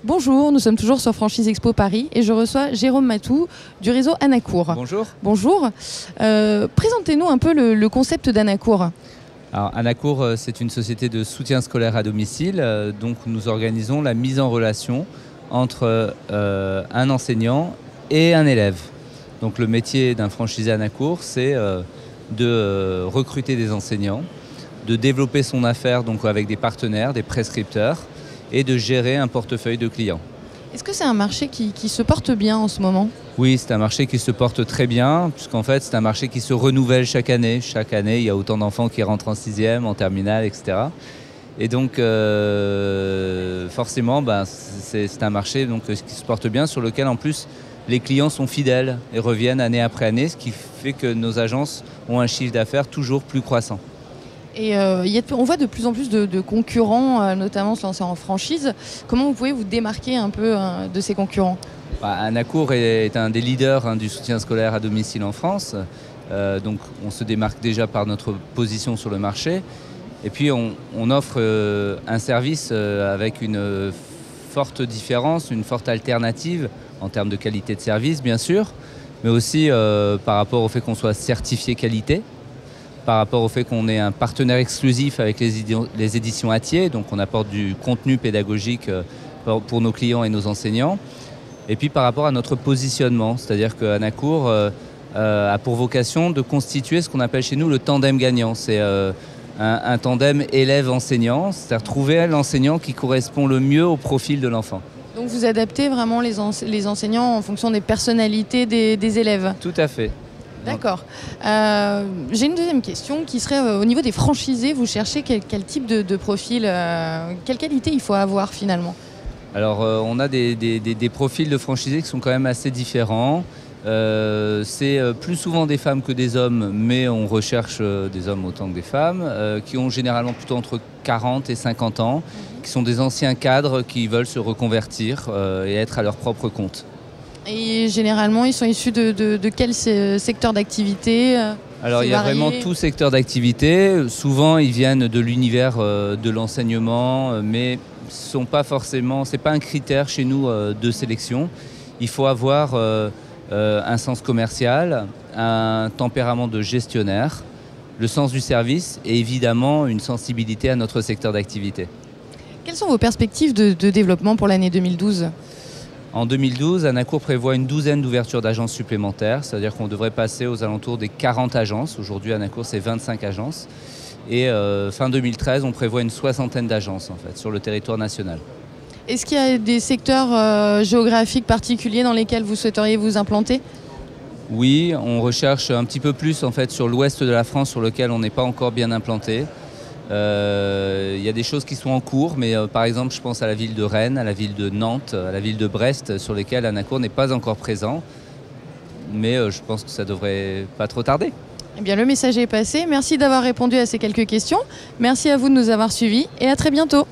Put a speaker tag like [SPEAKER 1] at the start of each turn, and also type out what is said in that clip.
[SPEAKER 1] Bonjour, nous sommes toujours sur Franchise Expo Paris et je reçois Jérôme Matou du réseau Anacour.
[SPEAKER 2] Bonjour.
[SPEAKER 1] Bonjour. Présentez-nous un peu le concept d'Anacour.
[SPEAKER 2] Alors, Anacour, c'est une société de soutien scolaire à domicile. Donc, nous organisons la mise en relation entre un enseignant et un élève. Donc, le métier d'un franchisé Anacour, c'est de recruter des enseignants, de développer son affaire donc, avec des partenaires, des prescripteurs, et de gérer un portefeuille de clients.
[SPEAKER 1] Est-ce que c'est un marché qui se porte bien en ce moment ?
[SPEAKER 2] Oui, c'est un marché qui se porte très bien, puisqu'en fait, c'est un marché qui se renouvelle chaque année. Chaque année, il y a autant d'enfants qui rentrent en 6e, en terminale, etc. Et donc, forcément, c'est un marché donc, qui se porte bien, sur lequel, en plus, les clients sont fidèles et reviennent année après année, ce qui fait que nos agences ont un chiffre d'affaires toujours plus croissant.
[SPEAKER 1] Et on voit de plus en plus de concurrents, notamment se lancer en franchise. Comment vous pouvez vous démarquer un peu de ces concurrents ?
[SPEAKER 2] Anacour est un des leaders du soutien scolaire à domicile en France. Donc on se démarque déjà par notre position sur le marché. Et puis on offre un service avec une forte différence, une forte alternative en termes de qualité de service bien sûr, mais aussi par rapport au fait qu'on soit certifié qualité, par rapport au fait qu'on ait un partenaire exclusif avec les éditions Hatier, donc on apporte du contenu pédagogique pour nos clients et nos enseignants. Et puis par rapport à notre positionnement, c'est-à-dire qu'Anacour a pour vocation de constituer ce qu'on appelle chez nous le tandem gagnant. C'est un tandem élève-enseignant, c'est-à-dire trouver l'enseignant qui correspond le mieux au profil de l'enfant.
[SPEAKER 1] Donc vous adaptez vraiment les enseignants en fonction des personnalités des élèves ?
[SPEAKER 2] Tout à fait.
[SPEAKER 1] D'accord. J'ai une deuxième question qui serait au niveau des franchisés, vous cherchez quel type de profil, quelle qualité il faut avoir finalement ?
[SPEAKER 2] Alors on a des profils de franchisés qui sont quand même assez différents. C'est plus souvent des femmes que des hommes, mais on recherche des hommes autant que des femmes, qui ont généralement plutôt entre 40 et 50 ans, qui sont des anciens cadres qui veulent se reconvertir et être à leur propre compte.
[SPEAKER 1] Et généralement, ils sont issus de quel secteur d'activité ?
[SPEAKER 2] Alors il y a vraiment tout secteur d'activité. Souvent ils viennent de l'univers de l'enseignement, mais c'est pas un critère chez nous de sélection. Il faut avoir un sens commercial, un tempérament de gestionnaire, le sens du service et évidemment une sensibilité à notre secteur d'activité.
[SPEAKER 1] Quelles sont vos perspectives de développement pour l'année 2012 ?
[SPEAKER 2] En 2012, Anacour prévoit une douzaine d'ouvertures d'agences supplémentaires, c'est-à-dire qu'on devrait passer aux alentours des 40 agences. Aujourd'hui, Anacour, c'est 25 agences. Et fin 2013, on prévoit une soixantaine d'agences en fait, sur le territoire national.
[SPEAKER 1] Est-ce qu'il y a des secteurs géographiques particuliers dans lesquels vous souhaiteriez vous implanter ?
[SPEAKER 2] Oui, on recherche un petit peu plus en fait, sur l'ouest de la France, sur lequel on n'est pas encore bien implanté. Il y a des choses qui sont en cours, mais par exemple, je pense à la ville de Rennes, à la ville de Nantes, à la ville de Brest, sur lesquelles Anacour n'est pas encore présent. Mais je pense que ça devrait pas trop tarder.
[SPEAKER 1] Eh bien, le message est passé. Merci d'avoir répondu à ces quelques questions. Merci à vous de nous avoir suivis et à très bientôt.